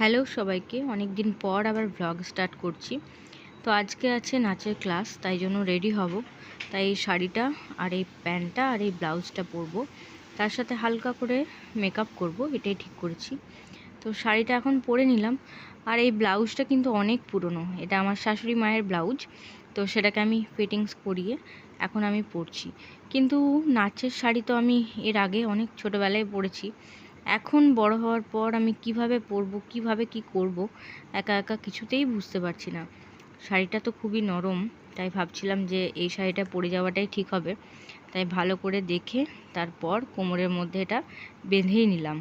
Hello সবাইকে, অনেক দিন পর আবার ব্লগ স্টার্ট করছি। তো আজকে আছে নাচের ক্লাস, তাই জন্য রেডি হব। তাই এই শাড়িটা আর এই প্যান্টটা আর এই ব্লাউজটা পরবো, তার সাথে হালকা করে মেকআপ করব, এটাই ঠিক করেছি। তো শাড়িটা এখন পরে নিলাম। আর এই ব্লাউজটা কিন্তু অনেক পুরনো, এটা আমার শাশুড়ি মায়ের ব্লাউজ। তো সেটাকে আমি ফিটিংস করিয়ে এখন আমি পরছি। কিন্তু নাচের শাড়ি তো আমি এর আগে অনেক ছোটোবেলায় পরেছি। এখন বড় হওয়ার পর আমি কিভাবে পরবো, কিভাবে কি করব, একা একা কিছুতেই বুঝতে পারছি না। শাড়িটা তো খুবই নরম, তাই ভাবছিলাম যে এই শাড়িটা পরে যাওয়াটাই ঠিক হবে। তাই ভালো করে দেখে তারপর কোমরের মধ্যে এটা বেঁধেই নিলাম।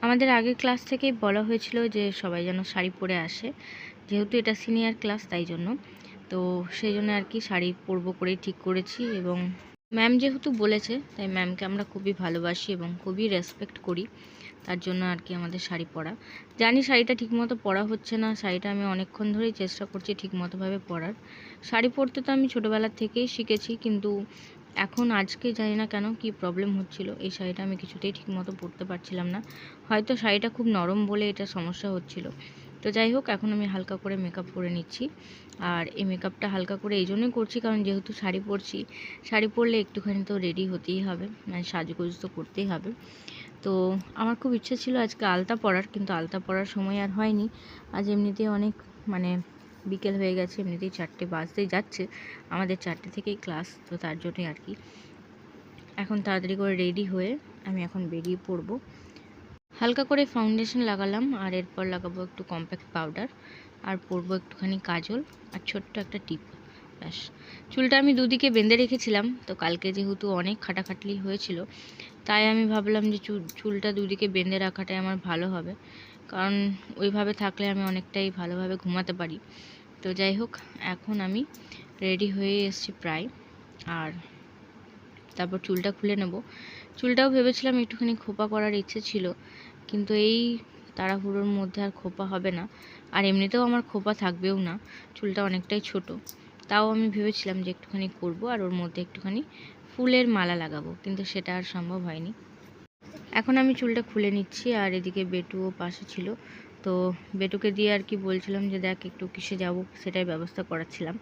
আমাদের আগের ক্লাস থেকেই বলা হয়েছিল যে সবাই যেন শাড়ি পরে আসে, যেহেতু এটা সিনিয়র ক্লাস তাই জন্য। তো সেই জন্য আর কি শাড়ি পরবো করেই ঠিক করেছি। এবং ম্যাম যেহেতু বলেছে, তাই ম্যামকে আমরা খুবই ভালোবাসি এবং খুবই রেসপেক্ট করি, তার জন্য আর কি আমাদের শাড়ি পরা। জানি শাড়িটা ঠিকমতো পরা হচ্ছে না, শাড়িটা আমি অনেকক্ষণ ধরেই চেষ্টা করছি ঠিকমতোভাবে পরার। শাড়ি পরতে তো আমি ছোটোবেলা থেকেই শিখেছি, কিন্তু এখন আজকে জানি না কেন কি প্রবলেম হচ্ছিল, এই শাড়িটা আমি কিছুতেই ঠিকমতো পরতে পারছিলাম না। হয়তো শাড়িটা খুব নরম বলে এটা সমস্যা হচ্ছিল। তো যাই হোক, এখন আমি হালকা করে মেকআপ করে নিচ্ছি। আর এই মেকআপটা হালকা করে এই জন্যই করছি, কারণ যেহেতু শাড়ি পরছি, শাড়ি পরলে একটুখানি তো রেডি হতেই হবে, মানে সাজগোজ তো করতেই হবে। তো আমার খুব ইচ্ছে ছিল আজকে আলতা পরার, কিন্তু আলতা পরার সময় আর হয়নি। আজ এমনিতেই অনেক মানে বিকেল হয়ে গেছে, এমনিতেই 4টে বাজতেই যাচ্ছে, আমাদের 4টে থেকেই ক্লাস, তো তার জন্যই আর কি এখন তাড়াতাড়ি করে রেডি হয়ে আমি এখন বেরিয়ে পড়বো। হালকা করে ফাউন্ডেশন লাগালাম, আর এরপর লাগাবো একটু কম্প্যাক্ট পাউডার, আর পরবো একটুখানি কাজল আর ছোট্ট একটা টিপ। ব্যাস। চুলটা আমি দুদিকে বেঁধে রেখেছিলাম, তো কালকে যেহেতু অনেক খাটাখাটনি হয়েছিল, তাই আমি ভাবলাম যে চুলটা দুদিকে বেঁধে রাখাটাই আমার ভালো হবে, কারণ ওইভাবে থাকলে আমি অনেকটাই ভালোভাবে ঘুমাতে পারি। তো যাই হোক, এখন আমি রেডি হয়ে এসেছি প্রায়। আর তারপর চুলটা খুলে নেব। চুলটাও ভেবেছিলাম একটুখানি খোপা করার ইচ্ছে ছিল, কিন্তু এই তাড়াহুড়োর মধ্যে আর খোপা হবে না। আর এমনিতেও আমার খোপা থাকবেও না, চুলটা অনেকটাই ছোট। তাও আমি ভেবেছিলাম যে একটুখানি করব, আর ওর মধ্যে একটুখানি ফুলের মালা লাগাবো, কিন্তু সেটা আর সম্ভব হয়নি। এখন আমি চুলটা খুলে নিচ্ছি, আর এদিকে বেটুও পাশে ছিল। তো বেটুকে দিয়ে আর কি বলছিলাম যে দেখ একটু কিসে যাব, সেটাই ব্যবস্থা করাচ্ছিলাম।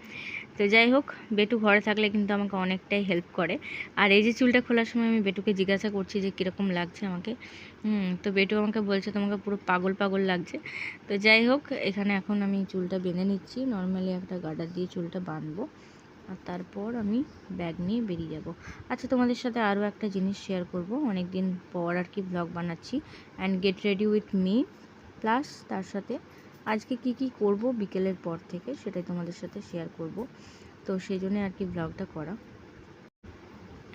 তো যাই হোক, বেটু ঘরে থাকলে কিন্তু আমাকে অনেকটাই হেল্প করে। আর এই যে চুলটা খোলার সময় আমি বেটুকে জিজ্ঞাসা করছি যে কীরকম লাগছে আমাকে। তো বেটু আমাকে বলছে তোমাকে পুরো পাগল পাগল লাগছে। তো যাই হোক, এখানে এখন আমি চুলটা বেঁধে নিচ্ছি, নর্মালি একটা গার্ডার দিয়ে চুলটা বাঁধবো, আর তারপর আমি ব্যাগ নিয়ে বেরিয়ে যাব। আচ্ছা, তোমাদের সাথে আরও একটা জিনিস শেয়ার করব, অনেক দিন পর আর কি ব্লগ বানাচ্ছি, and get ready with me, plus তার সাথে আজকে কি কি করব বিকেলের পর থেকে সেটাই তোমাদের সাথে শেয়ার করব। তো সেই জন্য আর কি ব্লগটা করা।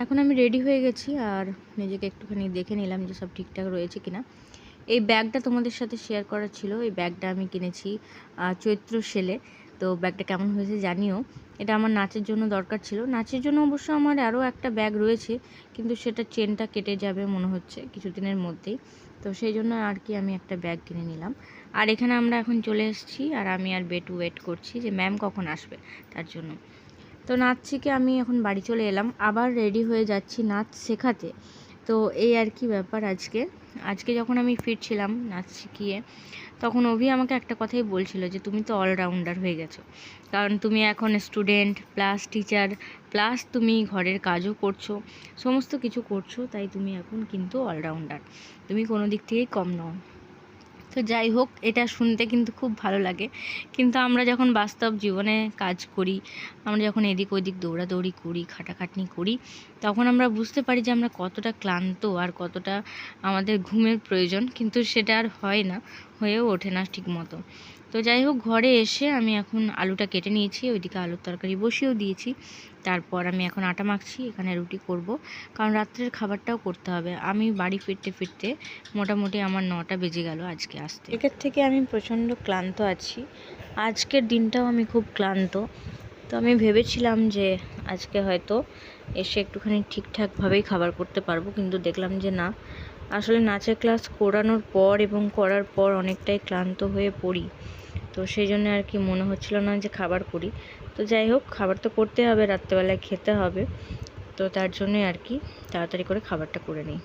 এখন আমি রেডি হয়ে গেছি, আর নিজেকে একটুখানি দেখে নিলাম যে সব ঠিকঠাক রয়েছে কিনা। এই ব্যাগটা তোমাদের সাথে শেয়ার করার ছিল, এই ব্যাগটা আমি কিনেছি চৈত্র সেলে। তো ব্যাগটা কেমন হয়েছে জানিও। এটা আমার নাচের জন্য দরকার ছিল, নাচের জন্য অবশ্য আমার আরও একটা ব্যাগ রয়েছে, কিন্তু সেটা চেনটা কেটে যাবে মনে হচ্ছে কিছুদিনের মধ্যেই। তো সেই জন্য আর কি আমি একটা ব্যাগ কিনে নিলাম। আর এখানে আমরা এখন চলে এসেছি, আর আমি আর বেটু ওয়েট করছি যে ম্যাম কখন আসবে তার জন্য। তো নাচ শিখে আমি এখন বাড়ি চলে এলাম, আবার রেডি হয়ে যাচ্ছি নাচ শেখাতে। তো এই আর কি ব্যাপার। আজকে যখন আমি ফিরছিলাম নাচ শিখিয়ে, তখন অভি আমাকে একটা কথাই বলছিল যে তুমি তো অলরাউন্ডার হয়ে গেছো, কারণ তুমি এখন স্টুডেন্ট প্লাস টিচার প্লাস তুমি ঘরের কাজও করছো, সমস্ত কিছু করছো, তাই তুমি এখন কিন্তু অলরাউন্ডার, তুমি কোনো দিক থেকেই কম নও। তো যাই হোক, এটা শুনতে কিন্তু খুব ভালো লাগে, কিন্তু আমরা যখন বাস্তব জীবনে কাজ করি, আমরা যখন এদিক ওদিক দৌড়াদৌড়ি করি, খাটাখাটনি করি, তখন আমরা বুঝতে পারি যে আমরা কতটা ক্লান্ত আর কতটা আমাদের ঘুমের প্রয়োজন, কিন্তু সেটা আর হয় না, হয়েও ওঠে না ঠিক মতো। তো যাই হোক, ঘরে এসে আমি এখন আলুটা কেটে নিয়েছি, ওইদিকে আলুর তরকারি বসিয়েও দিয়েছি। তারপর আমি এখন আটা মাখছি, এখানে রুটি করব, কারণ রাত্রের খাবারটাও করতে হবে। আমি বাড়ি ফিরতে ফিরতে মোটামুটি আমার 9টা বেজে গেল আজকে আসতে। এর থেকে আমি প্রচণ্ড ক্লান্ত আছি, আজকের দিনটাও আমি খুব ক্লান্ত। তো আমি ভেবেছিলাম যে আজকে হয়তো এসে একটুখানি ঠিকঠাকভাবেই খাবার করতে পারবো, কিন্তু দেখলাম যে না, আসলে নাচের ক্লাস করানোর পর এবং করার পর অনেকটাই ক্লান্ত হয়ে পড়ি। তো সেই জন্য আর কি মনে হচ্ছিল না যে খাবার করি। তো যাই হোক, খাবার তো করতে হবে, রাত্রেবেলায় খেতে হবে, তো তার জন্যই আর কি তাড়াতাড়ি করে খাবারটা করে নিই।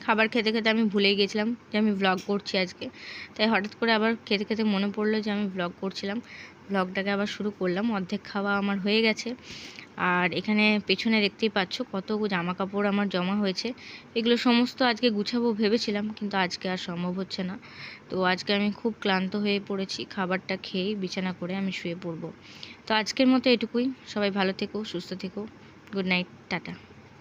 খাবার খেতে খেতে আমি ভুলেই গেছিলাম যে আমি ভ্লগ করছি আজকে। তাই হঠাৎ করে আবার খেতে খেতে মনে পড়লো যে আমি ভ্লগ করছিলাম। ভ্লগটাকে আবার শুরু করলাম। অর্ধেক খাওয়া আমার হয়ে গেছে। আর এখানে পেছনে দেখতেই পাচ্ছ কত জামা কাপড় আমার জমা হয়েছে। এগুলো সমস্ত আজকে গুছাবো ভেবেছিলাম, কিন্তু আজকে আর সম্ভব হচ্ছে না। তো আজকে আমি খুব ক্লান্ত হয়ে পড়েছি। খাবারটা খেয়েই বিছানা করে আমি শুয়ে পড়বো। তো আজকের মতো এটুকুই। সবাই ভালো থেকো, সুস্থ থেকো। Good night, tata.